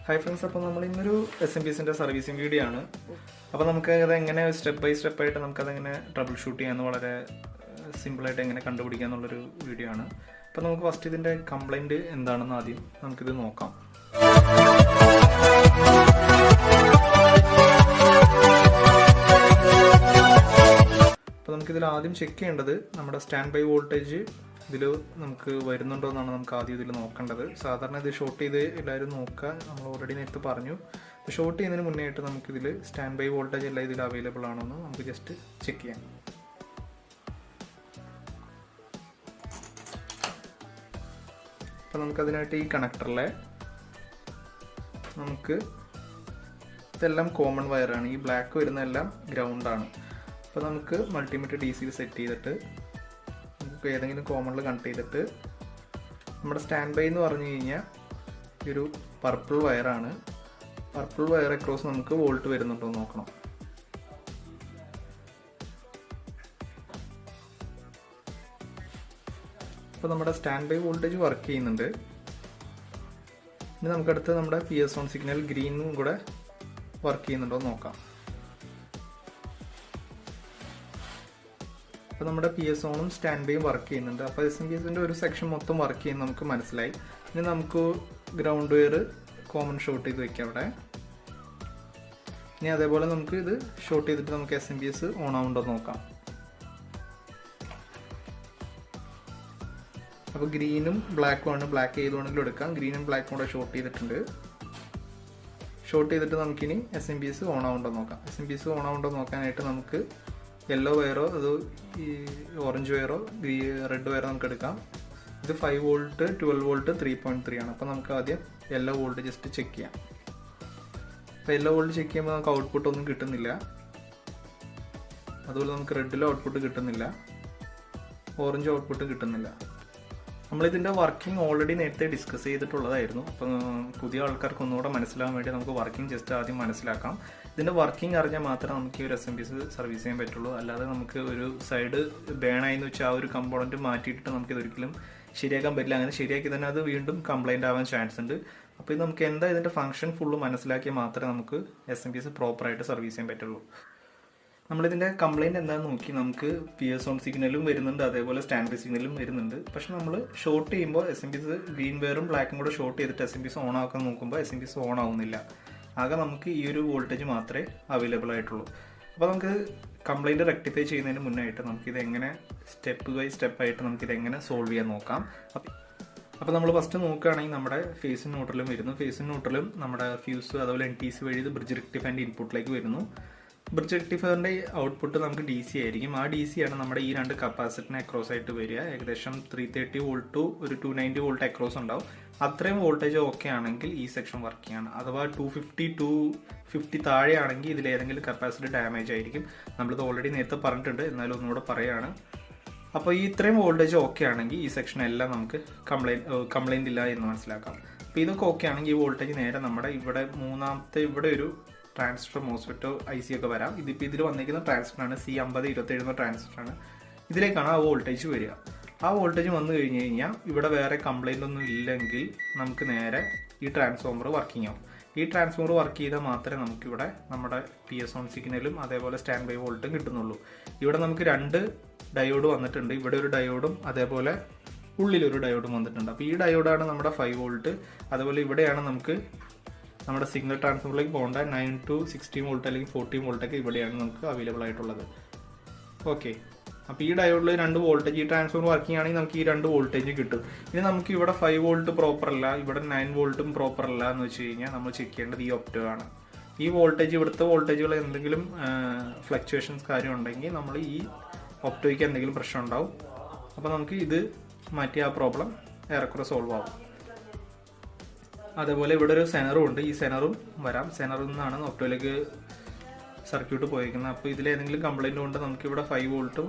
Hi friends, അപ്പോൾ നമ്മൾ ഇന്നൊരു SMPSന്റെ സർവീസിങ് വീഡിയോ ആണ്. അപ്പോൾ നമുക്ക് അതെങ്ങനെ സ്റ്റെപ്പ് ബൈ സ്റ്റെപ്പ് ആയിട്ട് നമുക്കതെങ്ങനെ ട്രബിൾ ഷൂട്ട് ചെയ്യാമെന്ന് വളരെ സിമ്പിളായിട്ട് എങ്ങനെ കണ്ടുപിടിക്കുക എന്നുള്ളൊരു വീഡിയോ ആണ്. അപ്പോൾ നമുക്ക് ഫസ്റ്റ് ഇതിൻ്റെ കംപ്ലൈൻറ്റ് എന്താണെന്ന് ആദ്യം നമുക്കിത് നോക്കാം. അപ്പോൾ നമുക്കിതിൽ ആദ്യം ചെക്ക് ചെയ്യേണ്ടത് നമ്മുടെ സ്റ്റാൻഡ് ബൈ വോൾട്ടേജ് ഇതിൽ നമുക്ക് വരുന്നുണ്ടോ എന്നാണ് നമുക്ക് ആദ്യം ഇതിൽ നോക്കേണ്ടത്. സാധാരണ ഇത് ഷോർട്ട് ചെയ്ത് എല്ലാവരും നോക്കുക, നമ്മൾ ഓൾറെഡി നേരത്തെ പറഞ്ഞു. അപ്പോൾ ഷോർട്ട് ചെയ്യുന്നതിന് മുന്നേ ആയിട്ട് നമുക്കിതിൽ സ്റ്റാൻഡ് ബൈ വോൾട്ടേജ് എല്ലാം ഇതിൽ അവൈലബിൾ ആണോ എന്ന് നമുക്ക് ജസ്റ്റ് ചെക്ക് ചെയ്യാം. അപ്പോൾ നമുക്കതിനായിട്ട് ഈ കണക്ടറിലെ നമുക്ക് ഇതെല്ലാം കോമൺ വയറാണ്, ഈ ബ്ലാക്ക് വരുന്ന എല്ലാം ഗ്രൗണ്ടാണ്. അപ്പോൾ നമുക്ക് മൾട്ടിമീറ്റർ DC സെറ്റ് ചെയ്തിട്ട് നമുക്ക് ഏതെങ്കിലും കോമണിൽ കണക്ട് ചെയ്തിട്ട് നമ്മുടെ സ്റ്റാൻഡ് ബൈ എന്ന് പറഞ്ഞു കഴിഞ്ഞാൽ ഒരു പർപ്പിൾ വയറാണ്. പർപ്പിൾ വയർ അക്രോസ് നമുക്ക് വോൾട്ട് വരുന്നുണ്ടോ എന്ന് നോക്കണം. അപ്പോൾ നമ്മുടെ സ്റ്റാൻഡ് ബൈ വോൾട്ടേജ് വർക്ക് ചെയ്യുന്നുണ്ട്. ഇനി നമുക്കടുത്ത് നമ്മുടെ PS on സിഗ്നൽ ഗ്രീനും കൂടെ വർക്ക് ചെയ്യുന്നുണ്ടോ എന്ന് നോക്കാം. അപ്പോൾ നമ്മുടെ PS ഓണും സ്റ്റാൻഡ് ബൈയും വർക്ക് ചെയ്യുന്നുണ്ട്. അപ്പോൾ SMPSന്റെ ഒരു സെക്ഷൻ മൊത്തം വർക്ക് ചെയ്യുന്നത് നമുക്ക് മനസ്സിലായി. ഇനി നമുക്ക് ഗ്രൗണ്ട് വയർ കോമൺ ഷോർട്ട് ചെയ്ത് വെക്കാം അവിടെ. ഇനി അതേപോലെ നമുക്ക് ഇത് ഷോർട്ട് ചെയ്തിട്ട് നമുക്ക് SMPS ഓൺ ആവുന്നുണ്ടോ നോക്കാം. അപ്പോൾ ഗ്രീനും ബ്ലാക്കും ആണ്, ബ്ലാക്ക് ഏത് വേണമെങ്കിലും എടുക്കാം. ഗ്രീനും ബ്ലാക്കും കൂടെ ഷോർട്ട് ചെയ്തിട്ടുണ്ട്. ഷോർട്ട് ചെയ്തിട്ട് നമുക്കിനി SMPS ഓൺ ആവുന്നുണ്ടോ നോക്കാം. SMPS ഓൺ ആവുന്നുണ്ടോ നോക്കാനായിട്ട് നമുക്ക് യെല്ലോ വയറോ അത് ഈ ഓറഞ്ച് വയറോ റെഡ് വയറോ നമുക്ക് എടുക്കാം. ഇത് 5 വോൾട്ട് 12 വോൾട്ട് 3.3 ആണ്. അപ്പോൾ നമുക്ക് ആദ്യം യെല്ലോ വോൾട്ട് ജസ്റ്റ് ചെക്ക് ചെയ്യാം. അപ്പോൾ യെല്ലോ വോൾട്ട് ചെക്ക് ചെയ്യുമ്പോൾ നമുക്ക് ഔട്ട്പുട്ട് ഒന്നും കിട്ടുന്നില്ല. അതുപോലെ നമുക്ക് റെഡിലും ഔട്ട്പുട്ട് കിട്ടുന്നില്ല, ഓറഞ്ച് ഔട്ട്പുട്ട് കിട്ടുന്നില്ല. നമ്മളിതിൻ്റെ വർക്കിംഗ് ഓൾറെഡി നേരത്തെ ഡിസ്കസ് ചെയ്തിട്ടുള്ളതായിരുന്നു. അപ്പം പുതിയ ആൾക്കാർക്ക് ഒന്നുകൂടെ മനസ്സിലാകാൻ വേണ്ടി നമുക്ക് വർക്കിംഗ് ജസ്റ്റ് ആദ്യം മനസ്സിലാക്കാം. ഇതിൻ്റെ വർക്കിംഗ് അറിഞ്ഞാൽ മാത്രമേ നമുക്ക് ഈ ഒരു SMPS സർവീസ് ചെയ്യാൻ പറ്റുള്ളൂ. അല്ലാതെ നമുക്ക് ഒരു സൈഡ് ബേണായെന്ന് വെച്ചാൽ ആ ഒരു കമ്പോണൻറ്റ് മാറ്റിയിട്ട് നമുക്കിതൊരിക്കലും ശരിയാക്കാൻ പറ്റില്ല. അങ്ങനെ ശരിയാക്കി തന്നെ അത് വീണ്ടും കംപ്ലൈൻറ്റ് ആവാൻ ചാൻസ് ഉണ്ട്. അപ്പോൾ ഇത് നമുക്ക് എന്താ ഇതിൻ്റെ ഫംഗ്ഷൻ ഫുള്ള് മനസ്സിലാക്കിയാൽ മാത്രമേ നമുക്ക് SMPS പ്രോപ്പറായിട്ട് സർവീസ് ചെയ്യാൻ പറ്റുള്ളൂ. നമ്മളിതിൻ്റെ കംപ്ലൈൻറ്റ് എന്താണെന്ന് നോക്കി നമുക്ക് PS on സിഗ്നലും വരുന്നുണ്ട്, അതേപോലെ സ്റ്റാൻഡ് ബൈ സിഗ്നലും വരുന്നുണ്ട്. പക്ഷെ നമ്മൾ ഷോർട്ട് ചെയ്യുമ്പോൾ SMPS ഗ്രീൻ വയറും ബ്ലാക്കും കൂടെ ഷോർട്ട് ചെയ്തിട്ട് SMPS ഓൺ ആക്കാൻ നോക്കുമ്പോൾ SMPS ഓൺ ആവുന്നില്ല. ആകെ നമുക്ക് ഈ ഒരു വോൾട്ടേജ് മാത്രമേ അവൈലബിൾ ആയിട്ടുള്ളൂ. അപ്പോൾ നമുക്ക് കംപ്ലൈൻറ്റ് റെക്ടിഫൈ ചെയ്യുന്നതിന് മുന്നായിട്ട് നമുക്കിത് എങ്ങനെ സ്റ്റെപ്പ് ബൈ സ്റ്റെപ്പായിട്ട് നമുക്കിത് എങ്ങനെ സോൾവ് ചെയ്യാൻ നോക്കാം. അപ്പോൾ നമ്മൾ ഫസ്റ്റ് നോക്കുകയാണെങ്കിൽ നമ്മുടെ ഫേസും ന്യൂട്രലും വരുന്നു. ഫേസും ന്യൂട്രലും നമ്മുടെ ഫ്യൂസ് അതുപോലെ NTC വഴി ഇത് ബ്രിഡ്ജ് റെക്ടിഫൈൻ്റെ ഇൻപുട്ടിലേക്ക് വരുന്നു. ബ്രിഡ്ജ് റെക്ടിഫയറിൻ്റെ ഔട്ട്പുട്ട് നമുക്ക് DC ആയിരിക്കും. ആ DC ആണ് നമ്മുടെ ഈ രണ്ട് കപ്പാസിറ്ററിന് അക്രോസ് ആയിട്ട് വരിക. ഏകദേശം 330 വോൾട്ട് ടു ഒരു 290 വോൾട്ട് അക്രോസ് ഉണ്ടാവും. അത്രയും വോൾട്ടേജ് ഓക്കെ ആണെങ്കിൽ ഈ സെക്ഷൻ വർക്കിംഗ് ആണ്. അഥവാ 250 താഴെയാണെങ്കിൽ ഇതിലേതെങ്കിലും കപ്പാസിറ്റി ഡാമേജ് ആയിരിക്കും. നമ്മളിത് ഓൾറെഡി നേരത്തെ പറഞ്ഞിട്ടുണ്ട്, എന്നാലും ഒന്നുകൂടെ പറയുകയാണ്. അപ്പോൾ ഈ ഇത്രയും വോൾട്ടേജ് ഓക്കെ ആണെങ്കിൽ ഈ സെക്ഷൻ എല്ലാം നമുക്ക് കംപ്ലൈൻറ്റ് ഇല്ല എന്ന് മനസ്സിലാക്കാം. അപ്പോൾ ഇതൊക്കെ ഓക്കെ ആണെങ്കിൽ ഈ വോൾട്ടേജ് നേരെ നമ്മുടെ ഇവിടെ മൂന്നാമത്തെ ഇവിടെ ഒരു ട്രാൻസിസ്റ്റർ മോസ്ഫെറ്റോ IC ഒക്കെ വരാം. ഇതിപ്പോൾ ഇതിൽ വന്നിരിക്കുന്ന ട്രാൻസിസ്റ്ററാണ് C5027 എന്ന ട്രാൻസിസ്റ്ററാണ്. ഇതിലേക്കാണ് ആ വോൾട്ടേജ് വരിക. ആ വോൾട്ടേജ് വന്നു കഴിഞ്ഞ് കഴിഞ്ഞാൽ ഇവിടെ വേറെ കംപ്ലൈൻ്റ് ഒന്നും ഇല്ലെങ്കിൽ നമുക്ക് നേരെ ഈ ട്രാൻസ്ഫോമർ വർക്കിംഗ് ആവും. ഈ ട്രാൻസ്ഫോമർ വർക്ക് ചെയ്താൽ മാത്രമേ നമുക്കിവിടെ നമ്മുടെ PS on സിഗ്നലും അതേപോലെ സ്റ്റാൻഡ് ബൈ വോൾട്ടും കിട്ടുന്നുള്ളൂ. ഇവിടെ നമുക്ക് 2 ഡയോഡ് വന്നിട്ടുണ്ട്. ഇവിടെ ഒരു ഡയോഡും അതേപോലെ ഉള്ളിലൊരു ഡയോഡും വന്നിട്ടുണ്ട്. അപ്പോൾ ഈ ഡയോഡാണ് നമ്മുടെ 5 വോൾട്ട്. അതുപോലെ ഇവിടെയാണ് നമുക്ക് നമ്മുടെ സിഗ്നൽ ട്രാൻസ്ഫോമറിലേക്ക് പോകേണ്ട 9 to 16 വോൾട്ട് അല്ലെങ്കിൽ 14 വോൾട്ടൊക്കെ ഇവിടെയാണ് നമുക്ക് അവൈലബിൾ ആയിട്ടുള്ളത്. ഓക്കെ, അപ്പോൾ ഈ ഡയോഡിൽ 2 വോൾട്ടേജ്, ഈ ട്രാൻസ്ഫോമർ വർക്കിംഗ് ആണെങ്കിൽ നമുക്ക് ഈ 2 വോൾട്ടേജ് കിട്ടും. ഇനി നമുക്ക് ഇവിടെ 5 വോൾട്ട് പ്രോപ്പർ അല്ല, ഇവിടെ 9 വോൾട്ടും പ്രോപ്പർ അല്ല എന്ന് വെച്ച് കഴിഞ്ഞാൽ നമ്മൾ ചെക്ക് ചെയ്യേണ്ടത് ഈ ഒപ്റ്റോ ആണ്. ഈ വോൾട്ടേജ് ഇവിടുത്തെ വോൾട്ടേജുകൾ എന്തെങ്കിലും ഫ്ലക്ച്വേഷൻസ് കാര്യം ഉണ്ടെങ്കിൽ നമ്മൾ ഈ ഒപ്റ്റോയ്ക്ക് എന്തെങ്കിലും പ്രശ്നം ഉണ്ടാവും. അപ്പോൾ നമുക്ക് ഇത് മാറ്റി ആ പ്രോബ്ലം ഏറെക്കുറെ സോൾവ് ആവും. അതേപോലെ ഇവിടെ ഒരു സെനറും ഉണ്ട്. ഈ സെനറും വരാം. സെനറിൽ നിന്നാണ് ഒപ്റ്റോയിലേക്ക് സർക്യൂട്ട് പോയിരിക്കുന്നത്. അപ്പോൾ ഇതിലേതെങ്കിലും കംപ്ലൈൻറ്റ് കൊണ്ട് നമുക്കിവിടെ 5 വോൾട്ടും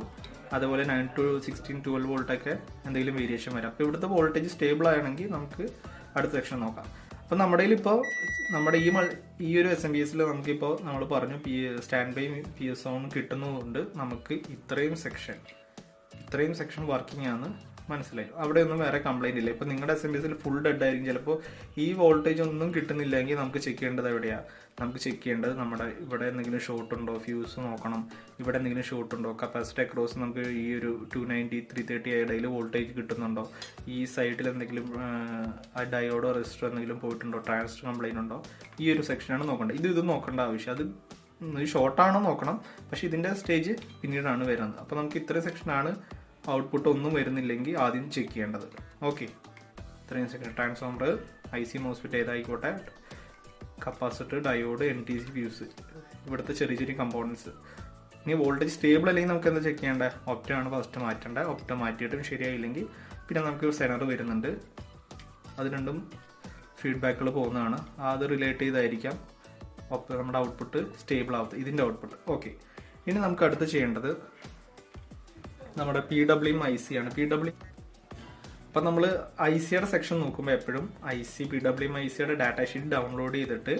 അതേപോലെ 9 to 16 12 വോൾട്ടൊക്കെ എന്തെങ്കിലും വേരിയേഷൻ വരാം. അപ്പോൾ ഇവിടുത്തെ വോൾട്ടേജ് സ്റ്റേബിൾ ആണെങ്കിൽ നമുക്ക് അടുത്ത സെക്ഷൻ നോക്കാം. അപ്പോൾ നമ്മുടെ ഇപ്പോൾ നമ്മുടെ ഈ ഒരു SMPSൽ നമുക്കിപ്പോൾ നമ്മൾ പറഞ്ഞു സ്റ്റാൻഡ് ബൈ PS on കിട്ടുന്നതുകൊണ്ട് നമുക്ക് ഇത്രയും സെക്ഷൻ വർക്കിംഗ് ആണ് മനസ്സിലായി, അവിടെ ഒന്നും വേറെ കംപ്ലൈന്റ് ഇല്ല. ഇപ്പൊ നിങ്ങളുടെ SMPS ഫുൾ ഡെഡ് ആയിരിക്കും. ചിലപ്പോൾ ഈ വോൾട്ടേജ് ഒന്നും കിട്ടുന്നില്ലെങ്കിൽ നമുക്ക് ചെക്ക് ചെയ്യേണ്ടത് എവിടെയാണ്? നമുക്ക് ചെക്ക് ചെയ്യേണ്ടത് നമ്മുടെ ഇവിടെ എന്തെങ്കിലും ഷോർട്ട് ഉണ്ടോ, ഫ്യൂസ് നോക്കണം. ഇവിടെ എന്തെങ്കിലും ഷോർട്ട് ഉണ്ടോ, കപ്പാസിറ്റി അക്രോസ് നമുക്ക് ഈ ഒരു 290 330 ഇടയിൽ വോൾട്ടേജ് കിട്ടുന്നുണ്ടോ, ഈ സൈഡിൽ എന്തെങ്കിലും ഡയോഡോ റെസിസ്റ്റർ എന്തെങ്കിലും പോയിട്ടുണ്ടോ, ട്രാൻസിസ്റ്റർ കംപ്ലൈന്റ് ഉണ്ടോ, ഈ ഒരു സെക്ഷനാണ് നോക്കേണ്ടത്. ഇത് നോക്കേണ്ട ആവശ്യം, അത് ഷോർട്ടാണോ നോക്കണം, പക്ഷെ ഇതിന്റെ സ്റ്റേജ് പിന്നീടാണ് വരുന്നത്. അപ്പോൾ നമുക്ക് ഇത്ര സെക്ഷനാണ് ഔട്ട്പുട്ട് ഒന്നും വരുന്നില്ലെങ്കിൽ ആദ്യം ചെക്ക് ചെയ്യേണ്ടത്. ഓക്കെ, ഇത്രയും സെക്ഷൻ ട്രാൻസ്ഫോമർ, IC മോസ്ഫെറ്റ് ഏതായിക്കോട്ടെ, കപ്പാസിറ്റർ, ഡയോഡ്, NTC, ഫ്യൂസ്, ഇവിടുത്തെ ചെറിയ ചെറിയ കമ്പോണൻസ്. ഇനി വോൾട്ടേജ് സ്റ്റേബിൾ അല്ലെങ്കിൽ നമുക്ക് എന്താ ചെക്ക് ചെയ്യേണ്ടത്? ഒപ്റ്റമാണ് ഫസ്റ്റ് മാറ്റേണ്ടത്. ഒപ്റ്റ മാറ്റിയിട്ടും ശരിയായില്ലെങ്കിൽ പിന്നെ നമുക്ക് സെനർ വരുന്നുണ്ട്, അത് രണ്ടും ഫീഡ്ബാക്കുകൾ പോകുന്നതാണ്. അത് റിലേറ്റ് ചെയ്തായിരിക്കാം നമ്മുടെ ഔട്ട്പുട്ട് സ്റ്റേബിൾ ആവുന്നത്, ഇതിൻ്റെ ഔട്ട്പുട്ട്. ഓക്കെ, ഇനി നമുക്ക് അടുത്ത് ചെയ്യേണ്ടത് നമ്മുടെ PWM IC ആണ്. അപ്പം നമ്മൾ ICയുടെ സെക്ഷൻ നോക്കുമ്പോൾ എപ്പോഴും PWM ICയുടെ ഡാറ്റ ഷീറ്റ് ഡൗൺലോഡ് ചെയ്തിട്ട്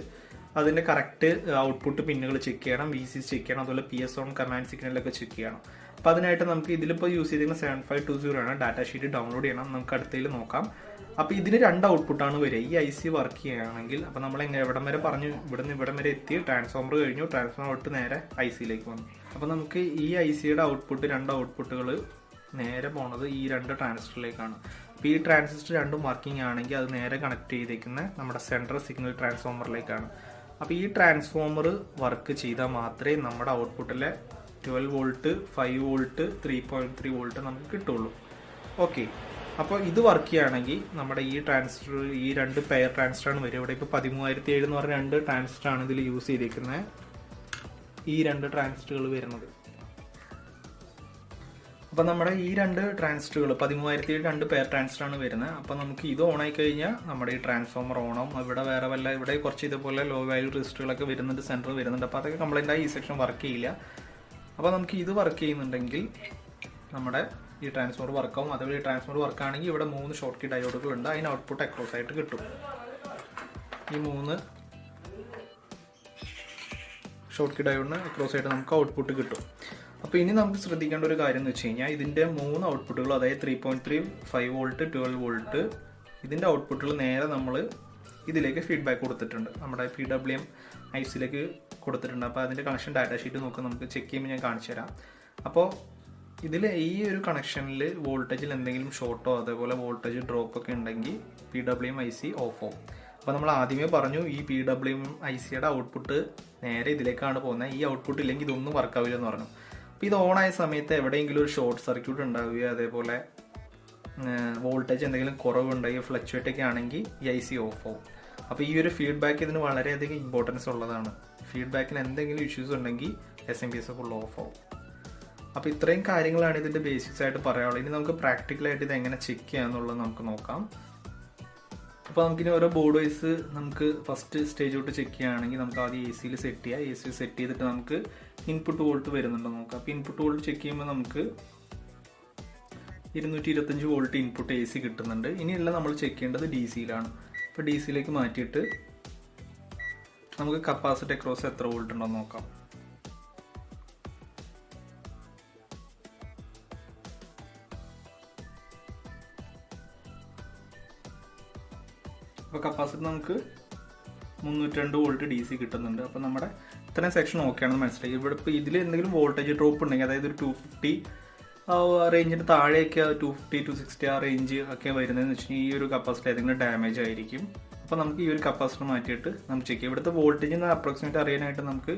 അതിൻ്റെ കറക്റ്റ് ഔട്ട്പുട്ട് പിന്നുകൾ ചെക്ക് ചെയ്യണം, VCC ചെക്ക് ചെയ്യണം, അതുപോലെ PS ഓൺ കമാൻഡ് സിഗ്നലൊക്കെ ചെക്ക് ചെയ്യണം. അപ്പോൾ അതിനായിട്ട് നമുക്ക് ഇതിലിപ്പോൾ യൂസ് ചെയ്തിരിക്കുന്ന 7520 ആണ്. ഡാറ്റ ഷീറ്റ് ഡൗൺലോഡ് ചെയ്യണം, നമുക്ക് അടുത്തതിൽ നോക്കാം. അപ്പോൾ ഇതിന് 2 ഔട്ട്പുട്ടാണ് വരിക ഈ IC വർക്ക് ചെയ്യുകയാണെങ്കിൽ. അപ്പോൾ നമ്മൾ എവിടം വരെ പറഞ്ഞു, ഇവിടം വരെ എത്തി, ട്രാൻസ്ഫോമർ കഴിഞ്ഞു, ട്രാൻസ്ഫോമർ ഔട്ട് നേരെ ICയിലേക്ക് വന്നു. അപ്പോൾ നമുക്ക് ഈ ICയുടെ ഔട്ട്പുട്ട് 2 ഔട്ട്പുട്ടുകൾ നേരെ പോണത് ഈ 2 ട്രാൻസിസ്റ്ററിലേക്കാണ്. അപ്പോൾ ഈ ട്രാൻസിസ്റ്റർ രണ്ടും വർക്കിംഗ് ആണെങ്കിൽ അത് നേരെ കണക്ട് ചെയ്തേക്കുന്ന നമ്മുടെ സെൻട്രൽ സിഗ്നൽ ട്രാൻസ്ഫോമറിലേക്കാണ്. അപ്പോൾ ഈ ട്രാൻസ്ഫോമർ വർക്ക് ചെയ്താൽ മാത്രമേ നമ്മുടെ ഔട്ട്പുട്ടിലെ 12 വോൾട്ട്, 5 വോൾട്ട്, 3.3 വോൾട്ട് നമുക്ക് കിട്ടുള്ളൂ. ഓക്കെ, അപ്പോൾ ഇത് വർക്ക് ചെയ്യുകയാണെങ്കിൽ നമ്മുടെ ഈ ട്രാൻസിസ്റ്റർ, ഈ 2 പെയർ ട്രാൻസിസ്റ്ററാണ് വരിക. ഇവിടെ ഇപ്പോൾ 13007 എന്ന് പറഞ്ഞ 2 ട്രാൻസിസ്റ്ററാണ് ഇതിൽ യൂസ് ചെയ്തിരിക്കുന്നത്, ഈ 2 ട്രാൻസിസ്റ്ററുകൾ വരുന്നത്. അപ്പോൾ നമ്മുടെ ഈ 2 ട്രാൻസിസ്റ്ററുകൾ 13007 2 പെയർ ട്രാൻസിസ്റ്ററാണ് വരുന്നത്. അപ്പോൾ നമുക്ക് ഇത് ഓൺ ആയി കഴിഞ്ഞാൽ നമ്മുടെ ഈ ട്രാൻസ്ഫോമർ ഓണാവും. ഇവിടെ വേറെ വല്ല, ഇവിടെ കുറച്ച് ഇതുപോലെ ലോ വാല്യൂ റെസിസ്റ്ററുകളൊക്കെ വരുന്നുണ്ട്, സെൻറ്റർ വരുന്നുണ്ട്. അപ്പോൾ അതൊക്കെ കംപ്ലൈൻ്റ് ആയി ഈ സെക്ഷൻ വർക്ക് ചെയ്യില്ല. അപ്പോൾ നമുക്ക് ഇത് വർക്ക് ചെയ്യുന്നുണ്ടെങ്കിൽ നമ്മുടെ ഈ ട്രാൻസ്ഫോമർ വർക്കാവും. അതുപോലെ ഈ ട്രാൻസ്ഫോമർ വർക്കാണെങ്കിൽ ഇവിടെ 3 ഷോർട്ട് കീ ഡയോഡുകൾ ഉണ്ട്, അതിന് ഔട്ട്പുട്ട് അക്രോസ് ആയിട്ട് കിട്ടും. ഈ 3 ഷോർട്ട് കീ ഡയോഡിന് അക്രോസ് ആയിട്ട് നമുക്ക് ഔട്ട്പുട്ട് കിട്ടും. അപ്പോൾ ഇനി നമുക്ക് ശ്രദ്ധിക്കേണ്ട ഒരു കാര്യം എന്ന് വെച്ച് കഴിഞ്ഞാൽ ഇതിൻ്റെ 3 ഔട്ട്പുട്ടുകൾ, അതായത് 3.3, 5 വോൾട്ട്, 12 വോൾട്ട്, ഇതിൻ്റെ ഔട്ട്പുട്ടുകൾ നേരെ നമ്മൾ ഇതിലേക്ക് ഫീഡ്ബാക്ക് കൊടുത്തിട്ടുണ്ട്, നമ്മുടെ PWM ICയിലേക്ക് കൊടുത്തിട്ടുണ്ട്. അപ്പോൾ അതിൻ്റെ കണക്ഷൻ ഡാറ്റ ഷീറ്റ് നോക്കുക, നമുക്ക് ചെക്ക് ചെയ്യുമ്പോൾ ഞാൻ കാണിച്ചു തരാം. അപ്പോൾ ഇതിൽ ഈ ഒരു കണക്ഷനിൽ വോൾട്ടേജിൽ എന്തെങ്കിലും ഷോർട്ടോ അതേപോലെ വോൾട്ടേജ് ഡ്രോപ്പ് ഒക്കെ ഉണ്ടെങ്കിൽ PWM IC ഓഫ് ആവും. അപ്പോൾ നമ്മൾ ആദ്യമേ പറഞ്ഞു ഈ PWM ICയുടെ ഔട്ട്പുട്ട് നേരെ ഇതിലേക്കാണ് പോകുന്നത്, ഈ ഔട്ട്പുട്ട് ഇല്ലെങ്കിൽ ഇതൊന്നും വർക്കാവില്ല എന്ന് പറഞ്ഞു. അപ്പോൾ ഇത് ഓണായ സമയത്ത് എവിടെയെങ്കിലും ഒരു ഷോർട്ട് സർക്യൂട്ട് ഉണ്ടാവുകയോ അതേപോലെ വോൾട്ടേജ് എന്തെങ്കിലും കുറവുണ്ടെങ്കിൽ ഫ്ലക്ച്വേറ്റ് ഒക്കെ ആണെങ്കിൽ ഈ IC ഓഫ് ആവും. അപ്പോൾ ഈ ഒരു ഫീഡ്ബാക്ക് ഇതിന് വളരെയധികം ഇമ്പോർട്ടൻസ് ഉള്ളതാണ്. ഫീഡ്ബാക്കിന് എന്തെങ്കിലും ഇഷ്യൂസ് ഉണ്ടെങ്കിൽ SMPS ഫുൾ ഓഫ് ആവും. അപ്പോൾ ഇത്രയും കാര്യങ്ങളാണ് ഇതിൻ്റെ ബേസിക്സ് ആയിട്ട് പറയാനുള്ളത്. ഇനി നമുക്ക് പ്രാക്ടിക്കലായിട്ട് ഇത് എങ്ങനെ ചെക്ക് ചെയ്യാമെന്നുള്ളത് നമുക്ക് നോക്കാം. അപ്പോൾ നമുക്കിനി ഓരോ ബോർഡ് വൈസ് നമുക്ക് ഫസ്റ്റ് സ്റ്റേജ് തൊട്ട് ചെക്ക് ചെയ്യുകയാണെങ്കിൽ നമുക്ക് ആദ്യം AC സെറ്റ് ചെയ്യാം. AC സെറ്റ് ചെയ്തിട്ട് നമുക്ക് ഇൻപുട്ട് വോൾട്ട് വരുന്നുണ്ടോ നോക്കാം. അപ്പോൾ ഇൻപുട്ട് വോൾട്ട് ചെക്ക് ചെയ്യുമ്പോൾ നമുക്ക് 225 വോൾട്ട് ഇൻപുട്ട് AC കിട്ടുന്നുണ്ട്. ഇനിയെല്ലാം നമ്മൾ ചെക്ക് ചെയ്യേണ്ടത് DCയിലാണ്. അപ്പോൾ DCയിലേക്ക് മാറ്റിയിട്ട് നമുക്ക് കപ്പാസിറ്റി അക്രോസ് എത്ര വോൾട്ട് ഉണ്ടോ നോക്കാം. അപ്പോൾ കപ്പാസിറ്റി നമുക്ക് 302 വോൾട്ട് DC കിട്ടുന്നുണ്ട്. അപ്പോൾ നമ്മുടെ ഇത്രയും സെക്ഷൻ ഓക്കെ ആണെന്ന് മനസ്സിലായി. ഇവിടെ ഇപ്പോൾ ഇതിൽ എന്തെങ്കിലും വോൾട്ടേജ് ഡ്രോപ്പ് ഉണ്ടെങ്കിൽ, അതായത് ഒരു 250 റേഞ്ചിന് താഴെയൊക്കെ 250 260 ആ റേഞ്ച് ഒക്കെ വരുന്നതെന്ന് വെച്ച് കഴിഞ്ഞാൽ ഈ ഒരു കപ്പാസിറ്റി ഏതെങ്കിലും ഡാമേജ് ആയിരിക്കും. അപ്പോൾ നമുക്ക് ഈ ഒരു കപ്പാസിറ്റർ മാറ്റിയിട്ട് നമുക്ക് ചെക്ക് ചെയ്യാം. ഇവിടുത്തെ വോൾട്ടേജിന് അപ്രോക്സിമേറ്റ് അറിയാനായിട്ട് നമുക്ക്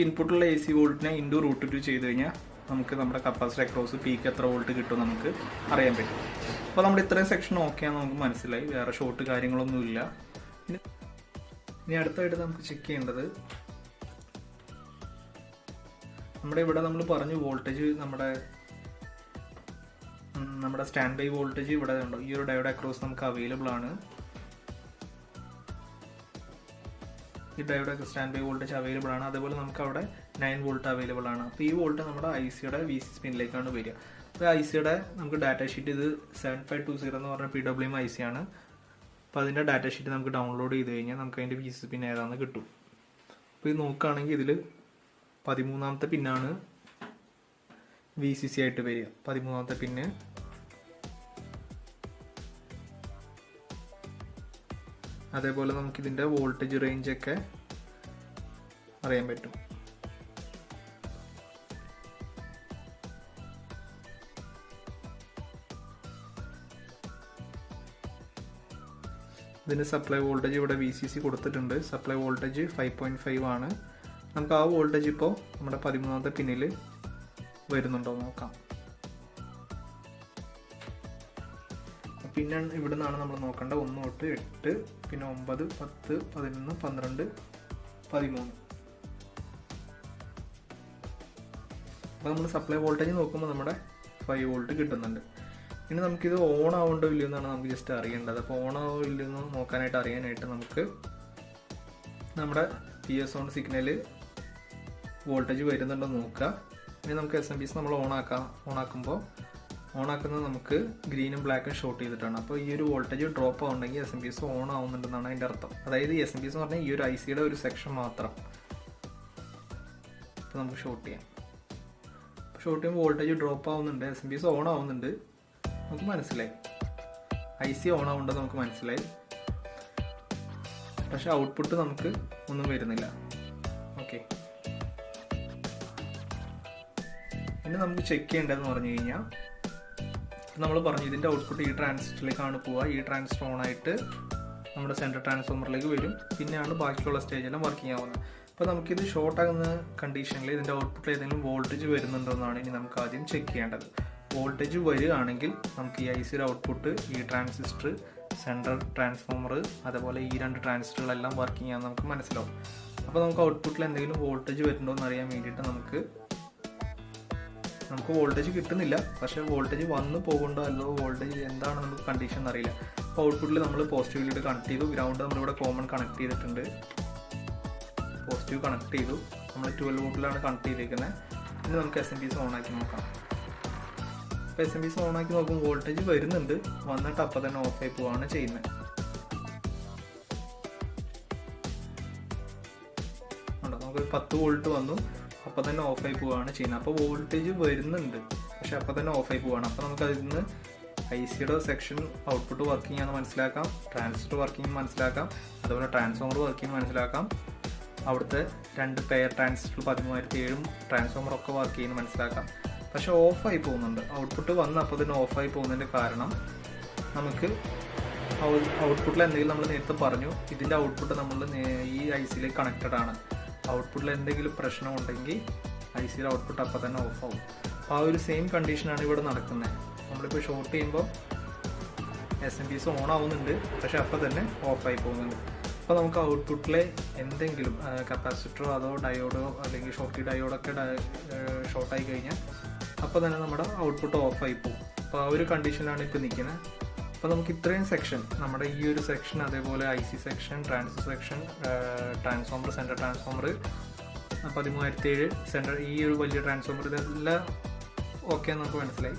ഇൻപുട്ടുള്ള AC വോൾട്ടിനെ ഇൻറ്റു √2 ചെയ്ത് കഴിഞ്ഞാൽ നമുക്ക് നമ്മുടെ കപ്പാസിറ്റി അക്രോസ് പീക്ക് എത്ര വോൾട്ട് കിട്ടും നമുക്ക് അറിയാൻ പറ്റും. അപ്പോൾ നമ്മുടെ ഇത്രയും സെക്ഷൻ ഓക്കെയാണെന്ന് നമുക്ക് മനസ്സിലായി, വേറെ ഷോർട്ട് കാര്യങ്ങളൊന്നുമില്ല. ഇനി അടുത്തായിട്ട് നമുക്ക് ചെക്ക് ചെയ്യേണ്ടത് നമ്മുടെ ഇവിടെ നമ്മൾ പറഞ്ഞു വോൾട്ടേജ് നമ്മുടെ സ്റ്റാൻഡ് ബൈ വോൾട്ടേജ് ഇവിടെ ഉണ്ടോ, ഈ ഒരു ഡയോഡ് അക്രോസ് നമുക്ക് അവൈലബിൾ ആണ്. ഈ diode stand by voltage available ആണ്. അതേപോലെ നമുക്ക് അവിടെ 9 വോൾട്ട് അവൈലബിൾ ആണ്. അപ്പോൾ ഈ വോൾട്ട് നമ്മുടെ ICയുടെ VCC പിന്നിലേക്കാണ് വരിക. അപ്പോൾ ICയുടെ നമുക്ക് ഡാറ്റ ഷീറ്റ് ഇത് 7520 എന്ന് പറഞ്ഞ PWM IC ആണ്. അപ്പോൾ അതിൻ്റെ ഡാറ്റ ഷീറ്റ് നമുക്ക് ഡൗൺലോഡ് ചെയ്ത് കഴിഞ്ഞാൽ നമുക്ക് അതിൻ്റെ VCC പിൻ ഏതാണെന്ന് കിട്ടും. അപ്പോൾ ഇത് നോക്കുകയാണെങ്കിൽ ഇതിൽ 13ാമത്തെ പിന്നാണ് VCC ആയിട്ട് വരിക. 13ാമത്തെ പിന്ന് അതേപോലെ നമുക്കിതിൻ്റെ വോൾട്ടേജ് റേഞ്ചൊക്കെ അറിയാൻ പറ്റും. ഇതിന് സപ്ലൈ വോൾട്ടേജ് ഇവിടെ VCC കൊടുത്തിട്ടുണ്ട്. സപ്ലൈ വോൾട്ടേജ് 5.5 ആണ്. നമുക്ക് ആ വോൾട്ടേജ് ഇപ്പോൾ നമ്മുടെ 13ാമത്തെ പിന്നിൽ വരുന്നുണ്ടോ നോക്കാം. പിന്നെ ഇവിടെ നിന്നാണ് നമ്മൾ നോക്കേണ്ട 1 തൊട്ട് 8, പിന്നെ 9, 10, 11, 12, 13. അപ്പോൾ നമ്മൾ സപ്ലൈ വോൾട്ടേജ് നോക്കുമ്പോൾ നമ്മുടെ 5 വോൾട്ട് കിട്ടുന്നുണ്ട്. ഇനി നമുക്കിത് ഓൺ ആവുണ്ടോ ഇല്ലയോ എന്നാണ് നമുക്ക് ജസ്റ്റ് അറിയേണ്ടത്. അപ്പോൾ ഓൺ ആവോ ഇല്ലയോ എന്ന് അറിയാനായിട്ട് നമുക്ക് നമ്മുടെ PS ഓൺ സിഗ്നൽ വോൾട്ടേജ് വരുന്നുണ്ടോ നോക്കുക. ഇനി നമുക്ക് SMPS നമ്മൾ ഓണാക്കുന്നത് നമുക്ക് ഗ്രീനും ബ്ലാക്കും ഷോർട്ട് ചെയ്തിട്ടാണ്. അപ്പോൾ ഈ ഒരു വോൾട്ടേജ് ഡ്രോപ്പ് ആവുന്നുണ്ടെങ്കിൽ SMPS ഓൺ ആവുന്നുണ്ടെന്നാണ് അതിൻ്റെ അർത്ഥം. അതായത് SMPS എന്ന് പറഞ്ഞാൽ ഈ ഒരു ICയുടെ ഒരു സെക്ഷൻ മാത്രം. അപ്പോൾ നമുക്ക് ഷോർട്ട് ചെയ്യാം. ഷോർട്ട് ചെയ്യുമ്പോൾ വോൾട്ടേജ് ഡ്രോപ്പ് ആവുന്നുണ്ട്, SMPS ഓൺ ആവുന്നുണ്ട്, നമുക്ക് മനസ്സിലായി. IC ഓൺ ആവുന്നുണ്ടെന്ന് നമുക്ക് മനസ്സിലായി. പക്ഷെ ഔട്ട്പുട്ട് നമുക്ക് ഒന്നും വരുന്നില്ല. ഓക്കെ, ഇനി നമുക്ക് ചെക്ക് ചെയ്യേണ്ടതെന്ന് പറഞ്ഞു കഴിഞ്ഞാൽ, നമ്മൾ പറഞ്ഞു ഇതിൻ്റെ ഔട്ട്പുട്ട് ഈ ട്രാൻസിസ്റ്ററിലേക്കാണ് പോവുക. ഈ ട്രാൻസിസ്റ്റർ ഓൺ ആയിട്ട് നമ്മുടെ സെൻട്രൽ ട്രാൻസ്ഫോമറിലേക്ക് വരും. പിന്നെയാണ് ബാക്കിയുള്ള സ്റ്റേജെല്ലാം വർക്കിംഗ് ആവുന്നത്. അപ്പോൾ നമുക്കിത് ഷോർട്ട് ആകുന്ന കണ്ടീഷനിൽ ഇതിൻ്റെ ഔട്ട്പുട്ടിൽ ഏതെങ്കിലും വോൾട്ടേജ് വരുന്നുണ്ടോ എന്നാണ് ഇനി നമുക്ക് ആദ്യം ചെക്ക് ചെയ്യേണ്ടത്. വോൾട്ടേജ് വരികയാണെങ്കിൽ നമുക്ക് ഈ ICയുടെ ഔട്ട്പുട്ട് ഈ ട്രാൻസിസ്റ്റർ, സെൻട്രൽ ട്രാൻസ്ഫോമർ, അതുപോലെ ഈ 2 ട്രാൻസിസ്റ്ററുകളെല്ലാം വർക്കിംഗ് ചെയ്യാമെന്ന് നമുക്ക് മനസ്സിലാവും. അപ്പോൾ നമുക്ക് ഔട്ട്പുട്ടിൽ എന്തെങ്കിലും വോൾട്ടേജ് വരുന്നുണ്ടോ എന്ന് അറിയാൻ വേണ്ടിയിട്ട് നമുക്ക് വോൾട്ടേജ് കിട്ടുന്നില്ല. പക്ഷേ വോൾട്ടേജ് വന്ന് പോകുന്നുണ്ടോ അല്ലോ, വോൾട്ടേജ് എന്താണ് നമുക്ക് കണ്ടീഷൻ അറിയില്ല. അപ്പോൾ ഔട്ട്പുട്ടിൽ നമ്മൾ പോസിറ്റീവിലോട്ട് കണക്ട് ചെയ്തു. ഗ്രൗണ്ട് നമ്മളിവിടെ കോമൺ കണക്ട് ചെയ്തിട്ടുണ്ട്. പോസിറ്റീവ് കണക്ട് ചെയ്തു. നമ്മൾ 12 വോൾട്ടിലാണ് കണക്ട് ചെയ്തിരിക്കുന്നത്. ഇനി നമുക്ക് SMPS ഓണാക്കി നോക്കാം. അപ്പോൾ SMPS ഓണാക്കി നോക്കുമ്പോൾ വോൾട്ടേജ് വരുന്നുണ്ട്, വന്നിട്ട് അപ്പം തന്നെ ഓഫായി പോവുകയാണ് ചെയ്യുന്നത്. നമുക്ക് 10 വോൾട്ട് വന്നു, അപ്പം തന്നെ ഓഫായി പോവുകയാണ് ചെയ്യുന്നത്. അപ്പോൾ വോൾട്ടേജ് വരുന്നുണ്ട്, പക്ഷെ അപ്പം തന്നെ ഓഫായി പോവുകയാണ്. അപ്പോൾ നമുക്ക് അതിൽ നിന്ന് ICയുടെ സെക്ഷൻ ഔട്ട്പുട്ട് വർക്കിംഗ് ആണെന്ന് മനസ്സിലാക്കാം, ട്രാൻസിസ്റ്റർ വർക്കിംഗ് മനസ്സിലാക്കാം, അതുപോലെ ട്രാൻസ്ഫോമർ വർക്കിംഗ് മനസ്സിലാക്കാം. അവിടുത്തെ 2 പെയർ ട്രാൻസിസ്റ്റർ 13007 ട്രാൻസ്ഫോമറൊക്കെ വർക്ക് ചെയ്യുന്നത് മനസ്സിലാക്കാം. പക്ഷെ ഓഫായി പോകുന്നുണ്ട്. ഔട്ട്പുട്ട് വന്ന് അപ്പോൾ തന്നെ ഓഫായി പോകുന്നതിൻ്റെ കാരണം നമുക്ക് ഔട്ട്പുട്ടിൽ എന്തെങ്കിലും നമ്മൾ നേരത്തെ പറഞ്ഞു ഇതിൻ്റെ ഔട്ട്പുട്ട് നമ്മൾ ഈ ICയിലേക്ക് കണക്റ്റഡ് ആണ്. ഔട്ട്പുട്ടിൽ എന്തെങ്കിലും പ്രശ്നം ഉണ്ടെങ്കിൽ ICയുടെ ഔട്ട്പുട്ട് അപ്പോൾ തന്നെ ഓഫാവും. അപ്പോൾ ആ ഒരു സെയിം കണ്ടീഷനാണ് ഇവിടെ നടക്കുന്നത്. നമ്മളിപ്പോൾ ഷോർട്ട് ചെയ്യുമ്പോൾ SMPS ഓൺ ആവുന്നുണ്ട്, പക്ഷെ അപ്പോൾ തന്നെ ഓഫായി പോകുന്നുണ്ട്. അപ്പോൾ നമുക്ക് ഔട്ട്പുട്ടിലെ എന്തെങ്കിലും കപ്പാസിറ്ററോ അതോ ഡയോഡോ അല്ലെങ്കിൽ ഷോർട്ട് ഡയോഡൊക്കെ ഷോർട്ടായി കഴിഞ്ഞാൽ അപ്പോൾ തന്നെ നമ്മുടെ ഔട്ട്പുട്ട് ഓഫായി പോകും. അപ്പോൾ ആ ഒരു കണ്ടീഷനിലാണ് ഇപ്പോൾ നിൽക്കുന്നത്. അപ്പോൾ നമുക്ക് ഇത്രയും സെക്ഷൻ, നമ്മുടെ ഈ ഒരു സെക്ഷൻ, അതേപോലെ IC section, transistor section, transformer, central transformer, 13007 central, ഈ ഒരു വലിയ ട്രാൻസ്ഫോമർ, ഇതെല്ലാം ഓക്കെ നമുക്ക് മനസ്സിലായി.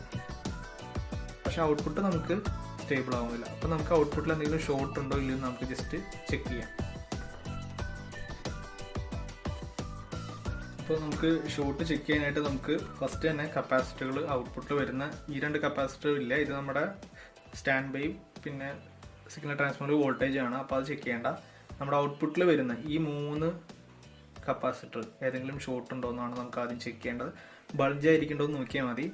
പക്ഷേ ഔട്ട്പുട്ട് നമുക്ക് സ്റ്റേബിൾ ആവുന്നില്ല. അപ്പോൾ നമുക്ക് ഔട്ട്പുട്ടിൽ എന്തെങ്കിലും ഷോർട്ട് ഉണ്ടോ ഇല്ലയോ നമുക്ക് ജസ്റ്റ് ചെക്ക് ചെയ്യാം. അപ്പോൾ നമുക്ക് ഷോർട്ട് ചെക്ക് ചെയ്യാനായിട്ട് നമുക്ക് ഫസ്റ്റ് തന്നെ കപ്പാസിറ്ററുകൾ ഔട്ട്പുട്ടിൽ വരുന്ന ഈ 2 കപ്പാസിറ്റർ ഇല്ല, ഇത് നമ്മുടെ സ്റ്റാൻഡ് ബൈ പിന്നെ സിഗ്നൽ ട്രാൻസ്ഫോമർ വോൾട്ടേജ് ആണ്. അപ്പോൾ അത് ചെക്ക് ചെയ്യേണ്ട. നമ്മുടെ ഔട്ട്പുട്ടിൽ വരുന്ന ഈ 3 കപ്പാസിറ്റർ ഏതെങ്കിലും ഷോർട്ട് ഉണ്ടോ എന്നാണ് നമുക്ക് ആദ്യം ചെക്ക് ചെയ്യേണ്ടത്. ബൾജ് ആയിരിക്കണ്ടോ എന്ന് നോക്കിയാൽ മതി.